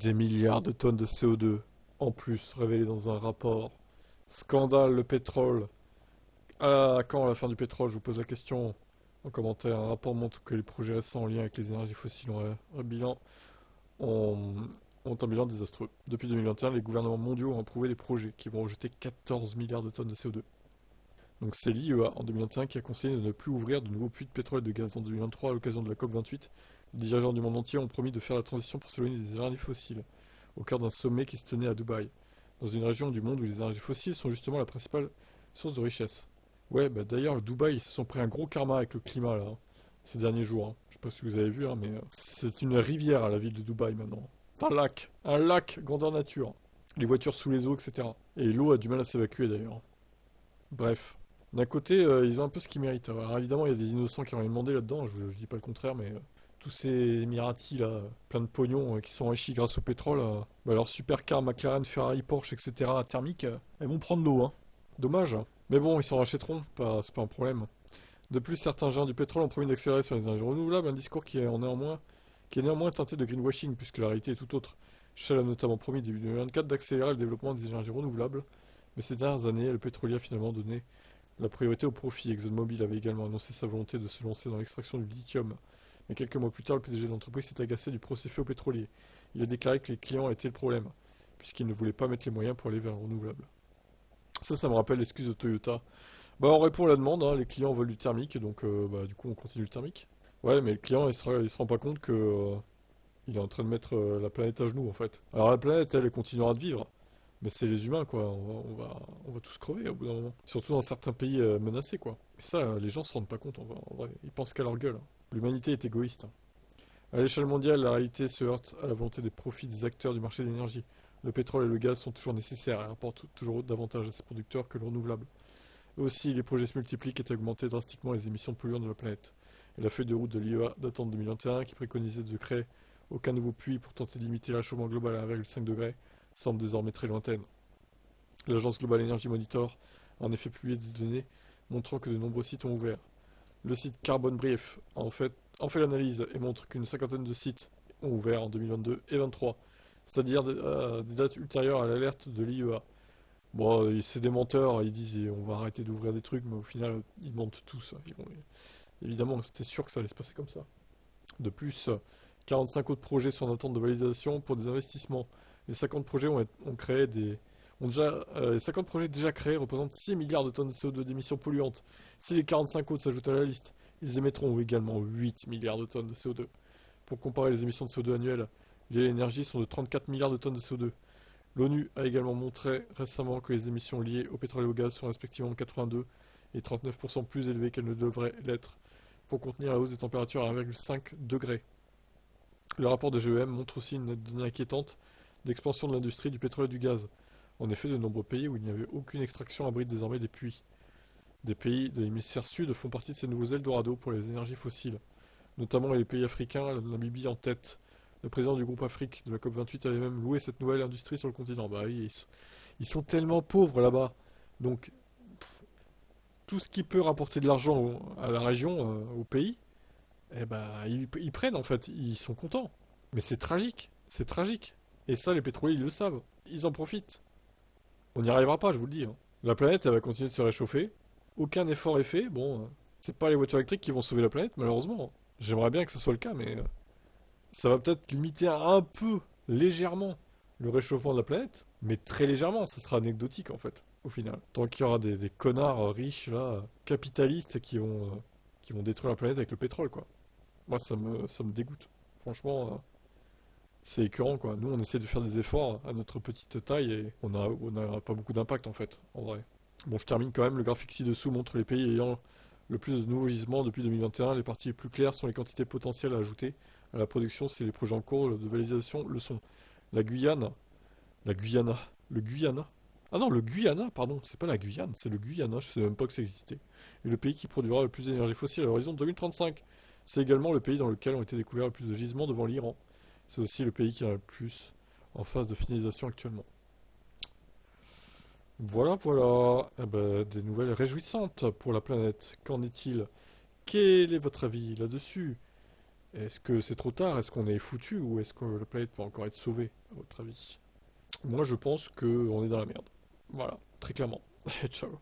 Des milliards de tonnes de CO2, en plus, révélés dans un rapport. Scandale, le pétrole. À quand la fin du pétrole? Je vous pose la question en commentaire. Un rapport montre que les projets récents en lien avec les énergies fossiles ont, ont un bilan désastreux. Depuis 2021, les gouvernements mondiaux ont approuvé des projets qui vont rejeter 14 milliards de tonnes de CO2. Donc c'est l'IEA en 2021 qui a conseillé de ne plus ouvrir de nouveaux puits de pétrole et de gaz. En 2023, à l'occasion de la COP28, les dirigeants du monde entier ont promis de faire la transition pour s'éloigner des énergies fossiles, au cœur d'un sommet qui se tenait à Dubaï, dans une région du monde où les énergies fossiles sont justement la principale source de richesse. Ouais, bah d'ailleurs, Dubaï, ils se sont pris un gros karma avec le climat là, ces derniers jours. Je sais pas si vous avez vu, mais c'est une rivière à la ville de Dubaï maintenant. C'est un lac grandeur nature. Les voitures sous les eaux, etc. Et l'eau a du mal à s'évacuer d'ailleurs. Bref. D'un côté, ils ont un peu ce qu'ils méritent. Alors évidemment, il y a des innocents qui ont rien demandé là-dedans, je dis pas le contraire, mais tous ces Émiratis là, plein de pognon, qui sont enrichis grâce au pétrole, bah, leurs supercars, McLaren, Ferrari, Porsche, etc. thermiques, elles vont prendre l'eau, hein. Dommage. Mais bon, ils s'en rachèteront, c'est pas un problème. De plus, certains géants du pétrole ont promis d'accélérer sur les énergies renouvelables, un discours qui est néanmoins teinté de greenwashing, puisque la réalité est tout autre. Shell a notamment promis début 2024 d'accélérer le développement des énergies renouvelables, mais ces dernières années, le pétrolier a finalement donné la priorité au profit. ExxonMobil avait également annoncé sa volonté de se lancer dans l'extraction du lithium. Mais quelques mois plus tard, le PDG de l'entreprise s'est agacé du procès fait aux pétroliers. Il a déclaré que les clients étaient le problème, puisqu'ils ne voulaient pas mettre les moyens pour aller vers le renouvelable. Ça me rappelle l'excuse de Toyota. Bah, on répond à la demande, hein, les clients veulent du thermique, donc bah, du coup on continue le thermique. Ouais, mais le client il se rend pas compte que il est en train de mettre la planète à genoux en fait. Alors la planète, elle continuera de vivre, mais c'est les humains, quoi. On va tous crever au bout d'un moment. Surtout dans certains pays menacés, quoi. Et ça, les gens se rendent pas compte, en vrai. Ils pensent qu'à leur gueule, hein. L'humanité est égoïste, hein. À l'échelle mondiale, la réalité se heurte à la volonté des profits des acteurs du marché de l'énergie. Le pétrole et le gaz sont toujours nécessaires et rapportent toujours davantage à ces producteurs que le renouvelable. Aussi, les projets se multiplient et augmentent drastiquement les émissions polluantes de la planète. Et la feuille de route de l'IEA datant de 2021, qui préconisait de créer aucun nouveau puits pour tenter de limiter le réchauffement global à 1,5 degré, semble désormais très lointaine. L'agence Global Energy Monitor a en effet publié des données montrant que de nombreux sites ont ouvert. Le site Carbon Brief en fait l'analyse et montre qu'une cinquantaine de sites ont ouvert en 2022 et 2023, c'est-à-dire des dates ultérieures à l'alerte de l'IEA. Bon, c'est des menteurs, ils disent on va arrêter d'ouvrir des trucs, mais au final, ils mentent tous. Évidemment, c'était sûr que ça allait se passer comme ça. De plus, 45 autres projets sont en attente de validation pour des investissements. Les 50 projets ont créé des, les 50 projets déjà créés représentent 6 milliards de tonnes de CO2 d'émissions polluantes. Si les 45 autres s'ajoutent à la liste, ils émettront également 8 milliards de tonnes de CO2. Pour comparer les émissions de CO2 annuelles, les énergies sont de 34 milliards de tonnes de CO2. L'ONU a également montré récemment que les émissions liées au pétrole et au gaz sont respectivement 82 et 39% plus élevées qu'elles ne devraient l'être pour contenir la hausse des températures à 1,5 degré. Le rapport de GEM montre aussi une donnée inquiétante d'expansion de l'industrie du pétrole et du gaz. En effet, de nombreux pays où il n'y avait aucune extraction abritent désormais des puits. Des pays de l'hémisphère sud font partie de ces nouveaux Eldorado pour les énergies fossiles, notamment les pays africains, la Namibie en tête. Le président du groupe Afrique de la COP28 avait même loué cette nouvelle industrie sur le continent. Bah oui, ils sont tellement pauvres là-bas. Donc, tout ce qui peut rapporter de l'argent à la région, au pays, eh ben, ils prennent en fait. Ils sont contents. Mais c'est tragique. C'est tragique. Et ça, les pétroliers, ils le savent. Ils en profitent. On n'y arrivera pas, je vous le dis, hein. La planète, elle va continuer de se réchauffer. Aucun effort est fait. Bon, c'est pas les voitures électriques qui vont sauver la planète, malheureusement. J'aimerais bien que ce soit le cas, mais ça va peut-être limiter un peu, légèrement, le réchauffement de la planète, mais très légèrement. Ça sera anecdotique, en fait, au final. Tant qu'il y aura des connards riches, là, capitalistes, qui vont détruire la planète avec le pétrole, quoi. Moi, ça me dégoûte. Franchement, c'est écœurant, quoi. Nous, on essaie de faire des efforts à notre petite taille et on a pas beaucoup d'impact, en fait, en vrai. Bon, je termine quand même. Le graphique ci-dessous montre les pays ayant le plus de nouveaux gisements depuis 2021. Les parties les plus claires sont les quantités potentielles à ajouter à la production si les projets en cours de validation le sont. La Guyane, la Guyana, le Guyana. Ah non, le Guyana, pardon, c'est pas la Guyane, c'est le Guyana, je sais même pas que ça existait. Et le pays qui produira le plus d'énergie fossile à l'horizon 2035. C'est également le pays dans lequel ont été découverts le plus de gisements devant l'Iran. C'est aussi le pays qui a le plus en phase de finalisation actuellement. Voilà, voilà. Eh ben, des nouvelles réjouissantes pour la planète. Qu'en est-il? Quel est votre avis là-dessus? Est-ce que c'est trop tard? Est-ce qu'on est foutu? Ou est-ce que la planète peut encore être sauvée, à votre avis? Moi, je pense qu'on est dans la merde. Voilà, très clairement. Ciao.